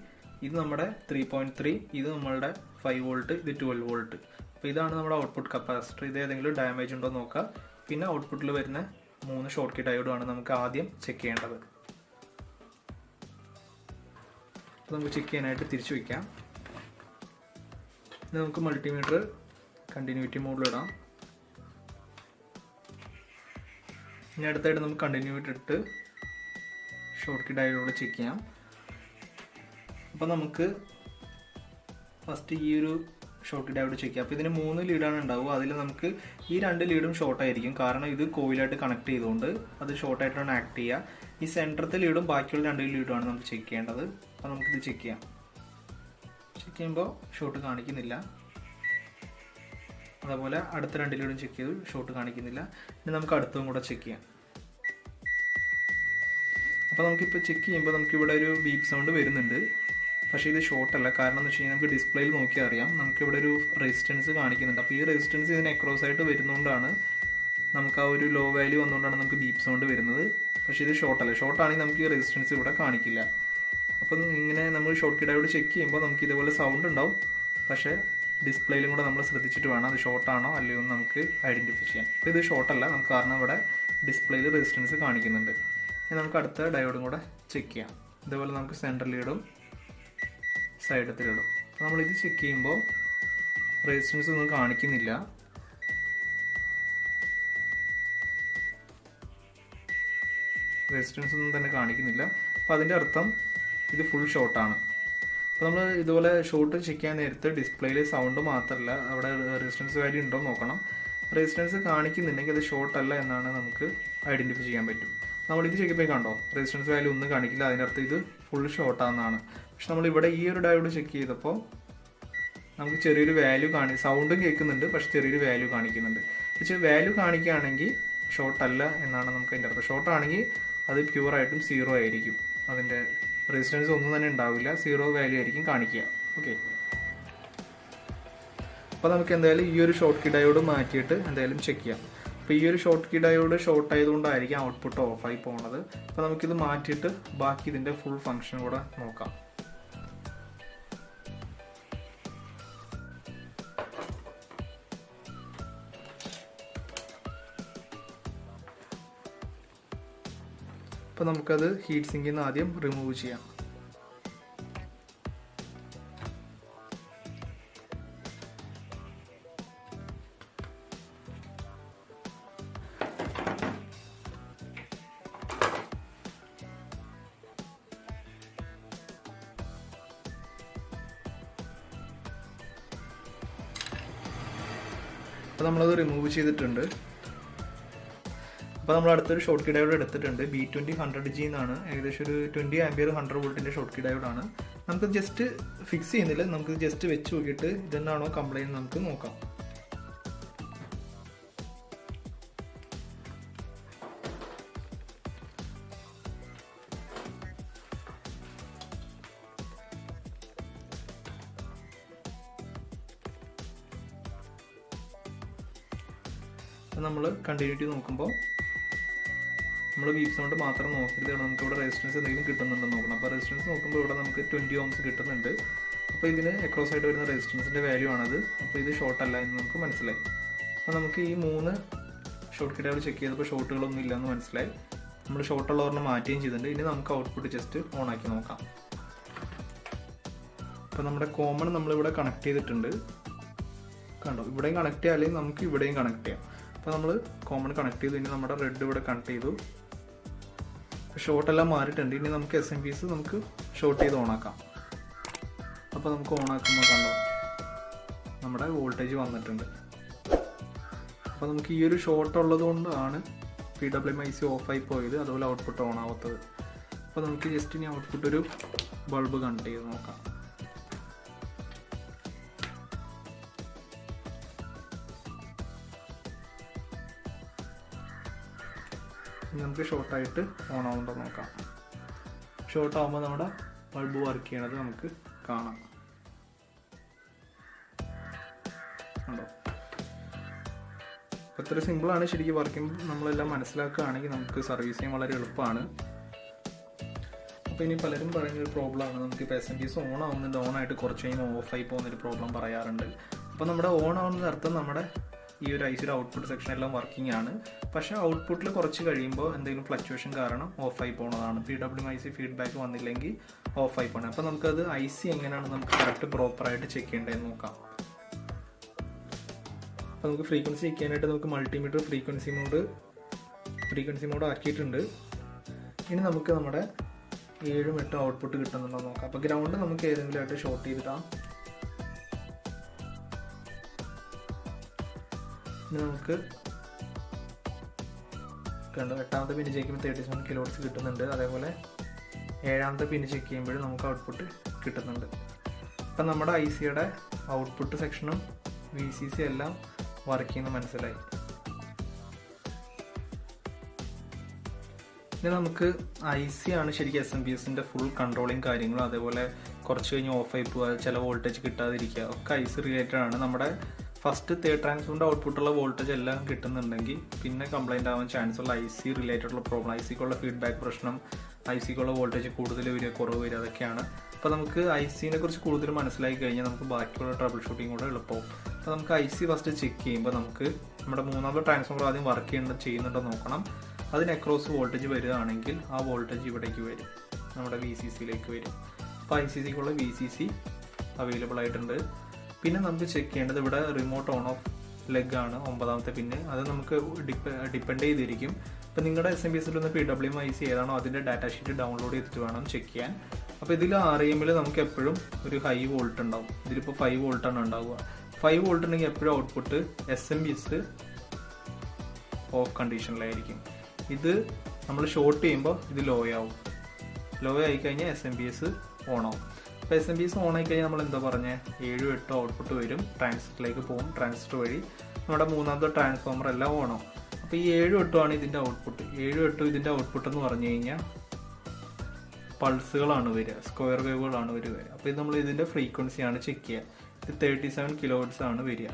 ഇത് നമ്മുടെ 3.3, ഇത് നമ്മളുടെ 5 വോൾട്ട്, ഇത് 12 വോൾട്ട്. അപ്പോൾ ഇതാണ് നമ്മുടെ ഔട്ട്പുട്ട് കപ്പാസിറ്റർ. ഇത് ഏതെങ്കിലും ഡാമേജ് ഉണ്ടോ എന്ന് നോക്കുക. പിന്നെ ഔട്ട്പുട്ടിൽ വരുന്ന 3 ഷോർട്ട് ഡയോഡുമാണ് നമുക്ക് ആദ്യം ചെക്ക് ചെയ്യേണ്ടത്. അപ്പോൾ നമുക്ക് ചെക്ക് ചെയ്യാനായിട്ട് തിരിച്ചു വയ്ക്കാം. ഇനി നമുക്ക് മൾട്ടിമീറ്റർ കണ്ടിന്യൂറ്റി മോഡിലിടാം. ഇനി അടുത്തായിട്ട് നമുക്ക് കണ്ടിന്യൂറ്റി ഇട്ട് ഷോർട്ട് ഡയോഡ് ചെക്ക് ചെയ്യാം. അപ്പോൾ നമുക്ക് ഫസ്റ്റ് ഈ ഒരു ഷോർട്ട് ഡയോഡ് ചെക്ക് ചെയ്യാം. അപ്പോൾ ഇതിന് 3 ലീഡാണ് ഉണ്ടാവുക. അതിൽ നമുക്ക് ഈ 2 ലീഡും ഷോർട്ടായിരിക്കും, കാരണം ഇത് കോയിലായിട്ട് കണക്ട് ചെയ്തുകൊണ്ട് അത് ഷോർട്ടായിട്ടാണ് ആക്ട് ചെയ്യുക. ഈ സെൻറ്ററത്തെ ലീഡും ബാക്കിയുള്ള 2 ലീഡുമാണ് നമുക്ക് ചെക്ക് ചെയ്യേണ്ടത്. അപ്പോൾ നമുക്കിത് ചെക്ക് ചെയ്യാം. ചെക്ക് ചെയ്യുമ്പോൾ ഷോർട്ട് കാണിക്കുന്നില്ല. അതേപോലെ അടുത്ത 2 ലീഡും ചെക്ക് ചെയ്തു, ഷോർട്ട് കാണിക്കുന്നില്ല. ഇനി നമുക്ക് അടുത്തതും കൂടെ ചെക്ക് ചെയ്യാം. അപ്പോൾ നമുക്കിപ്പോൾ ചെക്ക് ചെയ്യുമ്പോൾ നമുക്കിവിടെ ഒരു ബീപ്പ് സൗണ്ട് വരുന്നുണ്ട്. പക്ഷേ ഇത് ഷോർട്ട് അല്ല. കാരണം എന്ന് വെച്ച് കഴിഞ്ഞാൽ നമുക്ക് ഡിസ്പ്ലേയിൽ നോക്കിയാൽ അറിയാം, നമുക്ക് ഇവിടെ ഒരു റെസിസ്റ്റൻസ് കാണിക്കുന്നുണ്ട്. അപ്പോൾ ഈ റെസിസ്റ്റൻസ് ഇതിന് അക്രോസ് ആയിട്ട് വരുന്നതുകൊണ്ടാണ് നമുക്ക് ആ ഒരു ലോ വാല്യൂ വന്നുകൊണ്ടാണ് നമുക്ക് ബീപ്പ് സൗണ്ട് വരുന്നത്. പക്ഷേ ഇത് ഷോർട്ട് അല്ല. ഷോർട്ട് ആണെങ്കിൽ നമുക്ക് ഈ റെസിസ്റ്റൻസ് ഇവിടെ കാണിക്കില്ല. അപ്പം ഇങ്ങനെ നമ്മൾ ഷോർട്ട് കീ ഡയോഡ് ചെക്ക് ചെയ്യുമ്പോൾ നമുക്ക് ഇതുപോലെ സൗണ്ട് ഉണ്ടാവും. പക്ഷേ ഡിസ്പ്ലേയിലും കൂടെ നമ്മൾ ശ്രദ്ധിച്ചിട്ട് വേണം അത് ഷോർട്ടാണോ അല്ലയോ എന്ന് നമുക്ക് ഐഡൻറ്റിഫൈ ചെയ്യാൻ. അപ്പോൾ ഇത് ഷോർട്ടല്ല, നമുക്ക് കാരണം ഇവിടെ ഡിസ്പ്ലേയിൽ റെസിസ്റ്റൻസ് കാണിക്കുന്നുണ്ട്. ഇനി നമുക്ക് അടുത്ത ഡയോഡും കൂടെ ചെക്ക് ചെയ്യാം. ഇതുപോലെ നമുക്ക് സെൻട്രലിടും സൈഡത്തിലിടും. അപ്പോൾ നമ്മളിത് ചെക്ക് ചെയ്യുമ്പോൾ റെസിസ്റ്റൻസ് ഒന്നും കാണിക്കുന്നില്ല. റെസിസ്റ്റൻസ് ഒന്നും തന്നെ കാണിക്കുന്നില്ല. അപ്പോൾ അതിൻ്റെ അർത്ഥം ഇത് ഫുൾ ഷോർട്ടാണ്. അപ്പോൾ നമ്മൾ ഇതുപോലെ ഷോർട്ട് ചെക്ക് ചെയ്യാൻ നേരത്തെ ഡിസ്പ്ലേയിൽ സൗണ്ട് മാത്രമല്ല അവിടെ റെസിസ്റ്റൻസ് വാല്യൂ ഉണ്ടോ നോക്കണം. റെസിസ്റ്റൻസ് കാണിക്കുന്നുണ്ടെങ്കിൽ അത് ഷോർട്ട് അല്ല എന്നാണ് നമുക്ക് ഐഡൻറ്റിഫൈ ചെയ്യാൻ പറ്റും. നമ്മളിത് ചെക്ക് ചെയ്യുമ്പോൾ കണ്ടോ റെസിസ്റ്റൻസ് വാല്യൂ ഒന്നും കാണിക്കില്ല, അതിൻ്റെ അർത്ഥം ഇത് ഫുൾ ഷോർട്ടാണെന്നാണ്. പക്ഷെ നമ്മളിവിടെ ഈ ഒരു ഡയോഡ് ചെക്ക് ചെയ്തപ്പോൾ നമുക്ക് ചെറിയൊരു വാല്യൂ സൗണ്ടും കേൾക്കുന്നുണ്ട്, പക്ഷെ ചെറിയൊരു വാല്യൂ കാണിക്കുന്നുണ്ട്. പക്ഷേ വാല്യൂ കാണിക്കുകയാണെങ്കിൽ ഷോർട്ട് അല്ല എന്നാണ് നമുക്ക് അതിൻ്റെ അർത്ഥം. ഷോർട്ട് ആണെങ്കിൽ അത് പ്യുവറായിട്ടും 0 ആയിരിക്കും. അതിൻ്റെ റെസിസ്റ്റൻസ് ഒന്നും തന്നെ ഉണ്ടാവില്ല, 0 വാല്യൂ ആയിരിക്കും കാണിക്കുക. ഓക്കെ, അപ്പോൾ നമുക്ക് എന്തായാലും ഈ ഒരു ഷോർട്ട് കീ ഡയോഡ് മാറ്റിയിട്ട് എന്തായാലും ചെക്ക് ചെയ്യാം. അപ്പോൾ ഈ ഒരു ഷോർട്ട് കീ ഡയോഡ് ഷോർട്ട് ആയതുകൊണ്ടായിരിക്കും ഔട്ട്പുട്ട് ഓഫായി പോകുന്നത്. അപ്പോൾ നമുക്കിത് മാറ്റിയിട്ട് ബാക്കി ഇതിൻ്റെ ഫുൾ ഫംഗ്ഷൻ കൂടെ നോക്കാം. അപ്പോൾ നമുക്കത് ഹീറ്റ് സിങ്കിൽ നിന്ന് ആദ്യം റിമൂവ് ചെയ്യാം. അപ്പോൾ നമ്മളത് റിമൂവ് ചെയ്തിട്ടുണ്ട്. അപ്പോൾ നമ്മൾ അടുത്തൊരു ഷോർട്ട് കീ ഡയോഡ് എടുത്തിട്ടുണ്ട്. B20 100G എന്നാണ്, ഏകദേശം ഒരു 20 ആംപിയർ 100 വോൾട്ടിൻ്റെ ഷോർട്ട് കീ ഡയോഡാണ്. നമുക്ക് ജസ്റ്റ് ഫിക്സ് ചെയ്യുന്നില്ല, നമുക്ക് ജസ്റ്റ് വെച്ച് നോക്കിയിട്ട് ഇതെന്നാണോ കംപ്ലൈൻറ്റ് നമുക്ക് നോക്കാം. നമ്മൾ കണ്ടിന്യൂറ്റി നോക്കുമ്പോൾ നമ്മൾ ബീപ്പ് സൗണ്ട് മാത്രം നോക്കിയിട്ട് നമുക്ക് ഇവിടെ റെസിസ്റ്റൻസ് എന്തെങ്കിലും കിട്ടുന്നുണ്ടെന്ന് നോക്കണം. അപ്പോൾ റെസിസ്റ്റൻസ് നോക്കുമ്പോൾ ഇവിടെ നമുക്ക് 20 ohms കിട്ടുന്നുണ്ട്. അപ്പോൾ ഇതിന് അക്രോസ് ആയിട്ട് വരുന്ന റെസിസ്റ്റൻസിൻ്റെ വാല്യൂ ആണത്. അപ്പോൾ ഇത് ഷോർട്ട് അല്ല എന്ന് നമുക്ക് മനസ്സിലായി. അപ്പോൾ നമുക്ക് ഈ 3 ഷോർട്ട് കീ ഡയോഡ് ചെക്ക് ചെയ്തപ്പോൾ ഷോർട്ടുകളൊന്നും ഇല്ലയെന്ന് മനസ്സിലായി. നമ്മൾ ഷോർട്ടുള്ള ഒരെണ്ണം മാറ്റുകയും ചെയ്തിട്ടുണ്ട്. ഇനി നമുക്ക് ഔട്ട്പുട്ട് ജസ്റ്റ് ഓൺ ആക്കി നോക്കാം. അപ്പോൾ നമ്മുടെ കോമൺ നമ്മളിവിടെ കണക്ട് ചെയ്തിട്ടുണ്ട്, കണ്ടോ. ഇവിടെയും കണക്ട് ചെയ്യാം, അല്ലെങ്കിൽ നമുക്ക് ഇവിടെയും കണക്ട് ചെയ്യാം. അപ്പോൾ നമ്മൾ കോമൺ കണക്ട് ചെയ്തു. ഇനി നമ്മുടെ റെഡ് ഇവിടെ കണക്ട് ചെയ്തു. ഷോർട്ടെല്ലാം മാറിയിട്ടുണ്ട്. ഇനി നമുക്ക് SMPS നമുക്ക് ഷോർട്ട് ചെയ്ത് ഓണാക്കാം. അപ്പോൾ നമുക്ക് ഓണാക്കുമ്പോൾ കണ്ടോ നമ്മുടെ വോൾട്ടേജ് വന്നിട്ടുണ്ട്. അപ്പോൾ നമുക്ക് ഈ ഒരു ഷോർട്ട് ഉള്ളത് കൊണ്ടാണ് PWM-IC ഓഫായി പോയത്, അതുപോലെ ഔട്ട്പുട്ട് ഓൺ ആവാത്തത്. അപ്പോൾ നമുക്ക് ജസ്റ്റ് ഇനി ഔട്ട്പുട്ട് ഒരു ബൾബ് കണക്ട് ചെയ്ത് നോക്കാം. നമുക്ക് ഷോർട്ടായിട്ട് ഓൺ ആവുന്നുണ്ടോ നോക്കാം. ഷോർട്ട് ആകുമ്പോൾ നമ്മുടെ ബൾബ് വർക്ക് ചെയ്യണത് നമുക്ക് കാണാം. ഉണ്ടോ? അപ്പോൾ ഇത്ര സിമ്പിളാണ് ശരിക്കും. വർക്കിംഗ് നമ്മളെല്ലാം മനസ്സിലാക്കുകയാണെങ്കിൽ നമുക്ക് സർവീസ് ചെയ്യാൻ വളരെ എളുപ്പമാണ്. അപ്പോൾ ഇനി പലരും പറയുന്നൊരു പ്രോബ്ലമാണ്, നമുക്കിപ്പോൾ SMPS ഓൺ ആവുന്നുണ്ട്, ഓൺ ആയിട്ട് കുറച്ച് കഴിയുമ്പോൾ ഓഫായി പോകുന്നൊരു പ്രോബ്ലം പറയാറുണ്ട്. അപ്പോൾ നമ്മുടെ ഓൺ ആവുന്നത് അർത്ഥം നമ്മുടെ ഈ ഒരു ICയുടെ ഔട്ട്പുട്ട് സെക്ഷൻ എല്ലാം വർക്കിംഗ് ആണ്. പക്ഷേ ഔട്ട്പുട്ടിൽ കുറച്ച് കഴിയുമ്പോൾ എന്തെങ്കിലും ഫ്ലക്ച്വേഷൻ കാരണം ഓഫായി പോകുന്നതാണ്. PWM-IC ഫീഡ്ബാക്ക് വന്നില്ലെങ്കിൽ ഓഫായി പോകണം. അപ്പോൾ നമുക്കത് IC എങ്ങനെയാണ് നമുക്ക് കറക്റ്റ് പ്രോപ്പറായിട്ട് ചെക്ക് ചെയ്യേണ്ടതെന്ന് നോക്കാം. അപ്പോൾ നമുക്ക് ഫ്രീക്വൻസി ചെക്ക് ചെയ്യാനായിട്ട് നമുക്ക് മൾട്ടിമീറ്റർ ഫ്രീക്വൻസി മോഡ് ആക്കിയിട്ടുണ്ട്. ഇനി നമുക്ക് നമ്മുടെ 7ഉം 8ഉം ഔട്ട്പുട്ട് കിട്ടുന്നുണ്ടോ നോക്കാം. അപ്പോൾ ഗ്രൗണ്ട് നമുക്ക് ഏതെങ്കിലും ആയിട്ട് ഷോർട്ട് ചെയ്തിടാം. ഇനി നമുക്ക് കണ്ടു 8ാമത്തെ പിന്ന് ചെക്ക് ചെയ്യുമ്പോൾ 37 kHz കിട്ടുന്നുണ്ട്. അതേപോലെ 7ാമത്തെ പിന്ന് ചെക്ക് ചെയ്യുമ്പോഴും നമുക്ക് ഔട്ട്പുട്ട് കിട്ടുന്നുണ്ട്. അപ്പം നമ്മുടെ ICയുടെ ഔട്ട്പുട്ട് സെക്ഷനും VCC എല്ലാം വർക്ക് ചെയ്യുന്ന മനസ്സിലായി. ഇനി നമുക്ക് IC ആണ് ശരിക്കും SMPSൻ്റെ ഫുൾ കൺട്രോളിങ് കാര്യങ്ങളും, അതേപോലെ കുറച്ച് കഴിഞ്ഞ് ഓഫായി പോവുക, ചില വോൾട്ടേജ് കിട്ടാതിരിക്കുക, ഒക്കെ ഐ സി റിലേറ്റഡ് ആണ്. നമ്മുടെ ഫസ്റ്റ് തേർഡ് ട്രാൻസ്ഫോമറിൻ്റെ ഔട്ട്പുട്ടുള്ള വോൾട്ടേജ് എല്ലാം കിട്ടുന്നുണ്ടെങ്കിൽ പിന്നെ കംപ്ലൈൻറ്റ് ആവാൻ ചാൻസ് ഉള്ള ഐ സി റിലേറ്റഡുള്ള പ്രോബ്ലം, ഐ സിക്കുള്ള ഫീഡ്ബാക്ക് പ്രശ്നം, ഐ സിക്കുള്ള വോൾട്ടേജ് കൂടുതൽ വരിക കുറവ് വരിക, അതൊക്കെയാണ്. അപ്പോൾ നമുക്ക് ഐ സിനെ കുറിച്ച് കൂടുതൽ മനസ്സിലാക്കി കഴിഞ്ഞാൽ നമുക്ക് ബാക്കിയുള്ള ട്രബിൾ ഷൂട്ടിംഗ് കൂടെ എളുപ്പമാവും. അപ്പോൾ നമുക്ക് ഐ സി ഫസ്റ്റ് ചെക്ക് ചെയ്യുമ്പോൾ നമുക്ക് നമ്മുടെ മൂന്നാമത്തെ ട്രാൻസ്ഫോമർ ആദ്യം വർക്ക് ചെയ്യുന്നുണ്ടോ നോക്കണം. അതിന് അക്രോസ് വോൾട്ടേജ് വരികയാണെങ്കിൽ ആ വോൾട്ടേജ് ഇവിടേക്ക് വരും, നമ്മുടെ വി സി സിയിലേക്ക് വരും. അപ്പോൾ ഐ സി സിക്കുള്ള വി സി സി അവൈലബിൾ ആയിട്ടുണ്ട്. പിന്നെ നമുക്ക് ചെക്ക് ചെയ്യേണ്ടത് ഇവിടെ റിമോട്ട് ഓൺ ഓഫ് ലെഗ് ആണ് 9ാമത്തെ പിന്ന്. അത് നമുക്ക് ഡിപ്പെൻഡ് ചെയ്തിരിക്കും. ഇപ്പം നിങ്ങളുടെ SMPS ഒന്ന് PWM IC ഏതാണോ അതിൻ്റെ ഡാറ്റ ഷീറ്റ് ഡൗൺലോഡ് ചെയ്തിട്ട് വേണം ചെക്ക് ചെയ്യാൻ. അപ്പോൾ ഇതിൽ REMൽ നമുക്ക് എപ്പോഴും ഒരു ഹൈ വോൾട്ട് ഉണ്ടാവും. ഇതിലിപ്പോൾ 5 വോൾട്ടാണ് ഉണ്ടാവുക. 5 വോൾട്ട് ഉണ്ടെങ്കിൽ എപ്പോഴും ഔട്ട്പുട്ട് SMPS ഓഫ് കണ്ടീഷനിലായിരിക്കും. ഇത് നമ്മൾ ഷോർട്ട് ചെയ്യുമ്പോൾ ഇത് ലോ ആവും. ലോ ആയി കഴിഞ്ഞാൽ SMPS ഓൺ ആവും. അപ്പോൾ SMPS ഓൺ ആയി കഴിഞ്ഞാൽ നമ്മൾ എന്താ പറഞ്ഞത്, 7 8 ഔട്ട്പുട്ട് വരും, ട്രാൻസിസ്റ്ററിലേക്ക് പോകും, ട്രാൻസിസ്റ്റർ വഴി നമ്മുടെ മൂന്നാമത്തെ ട്രാൻസ്ഫോമർ എല്ലാം ഓണാവും. അപ്പോൾ ഈ 7 8 ആണ് ഇതിൻ്റെ ഔട്ട്പുട്ട്. 7 8 ഇതിൻ്റെ ഔട്ട്പുട്ട് എന്ന് പറഞ്ഞു കഴിഞ്ഞാൽ പൾസുകളാണ് വരിക, സ്ക്വയർ വേവുകളാണ് വരിക. അപ്പോൾ ഇത് നമ്മൾ ഇതിൻ്റെ ഫ്രീക്വൻസിയാണ് ചെക്ക് ചെയ്യുക. ഇത് 37 kHz ആണ് വരിക,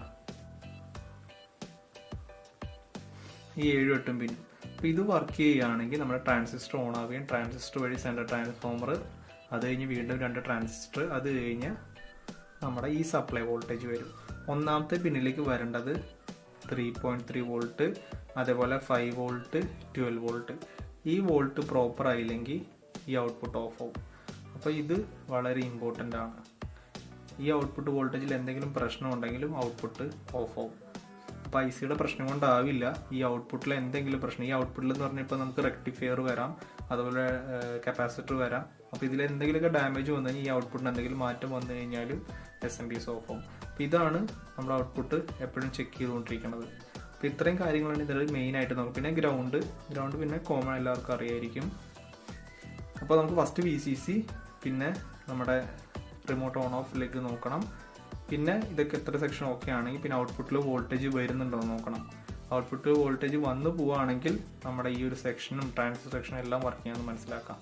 ഈ 7 8 പിൻ. അപ്പോൾ ഇത് വർക്ക് ചെയ്യുകയാണെങ്കിൽ നമ്മുടെ ട്രാൻസിസ്റ്റർ ഓൺ ആവുകയും ട്രാൻസിസ്റ്റർ വഴി സെൻട്രൽ ട്രാൻസ്ഫോമർ, അത് കഴിഞ്ഞ് വീണ്ടും 2 ട്രാൻസിസ്റ്റർ, അത് കഴിഞ്ഞ് നമ്മുടെ ഈ സപ്ലൈ വോൾട്ടേജ് വരും. 1ാമത്തെ പിന്നിലേക്ക് വരേണ്ടത് 3.3 വോൾട്ട്, അതേപോലെ 5 വോൾട്ട്, 12 വോൾട്ട്. ഈ വോൾട്ട് പ്രോപ്പർ ആയില്ലെങ്കിൽ ഈ ഔട്ട്പുട്ട് ഓഫ് ആവും. അപ്പോൾ ഇത് വളരെ ഇമ്പോർട്ടൻ്റ് ആണ്. ഈ ഔട്ട്പുട്ട് വോൾട്ടേജിൽ എന്തെങ്കിലും പ്രശ്നം ഉണ്ടെങ്കിലും ഔട്ട്പുട്ട് ഓഫ് ആവും. അപ്പോൾ ഐ സിയുടെ പ്രശ്നം കൊണ്ടാവില്ല, ഈ ഔട്ട്പുട്ടിൽ എന്തെങ്കിലും പ്രശ്നം, ഈ ഔട്ട്പുട്ടിൽ എന്ന് പറഞ്ഞാൽ ഇപ്പോൾ നമുക്ക് റെക്ടിഫയർ വരാം, അതുപോലെ കപ്പാസിറ്റർ വരാം. അപ്പോൾ ഇതിൽ എന്തെങ്കിലുമൊക്കെ ഡാമേജ് വന്നു കഴിഞ്ഞാൽ ഈ ഔട്ട്പുട്ടിന് എന്തെങ്കിലും മാറ്റം വന്നു കഴിഞ്ഞാലും SMPS ഓഫ് ആവും. അപ്പോൾ ഇതാണ് നമ്മുടെ ഔട്ട്പുട്ട് എപ്പോഴും ചെക്ക് ചെയ്തുകൊണ്ടിരിക്കുന്നത്. അപ്പോൾ ഇത്രയും കാര്യങ്ങളാണ് ഇതിൽ മെയിനായിട്ട് നോക്കും. പിന്നെ ഗ്രൗണ്ട് പിന്നെ കോമൺ എല്ലാവർക്കും അറിയായിരിക്കും. അപ്പോൾ നമുക്ക് ഫസ്റ്റ് VCC, പിന്നെ നമ്മുടെ റിമോട്ട് ഓൺ ഓഫ് ലെഗ് നോക്കണം. പിന്നെ ഇതൊക്കെ എത്ര സെക്ഷൻ ഓക്കെ ആണെങ്കിൽ പിന്നെ ഔട്ട്പുട്ടിൽ വോൾട്ടേജ് വരുന്നുണ്ടോ എന്ന് നോക്കണം. ഔട്ട്പുട്ട് വോൾട്ടേജ് വന്നു പോവുകയാണെങ്കിൽ നമ്മുടെ ഈ ഒരു സെക്ഷനും ട്രാൻസ്ഫർ സെക്ഷനും എല്ലാം വർക്ക് ചെയ്യാമെന്ന് മനസ്സിലാക്കാം.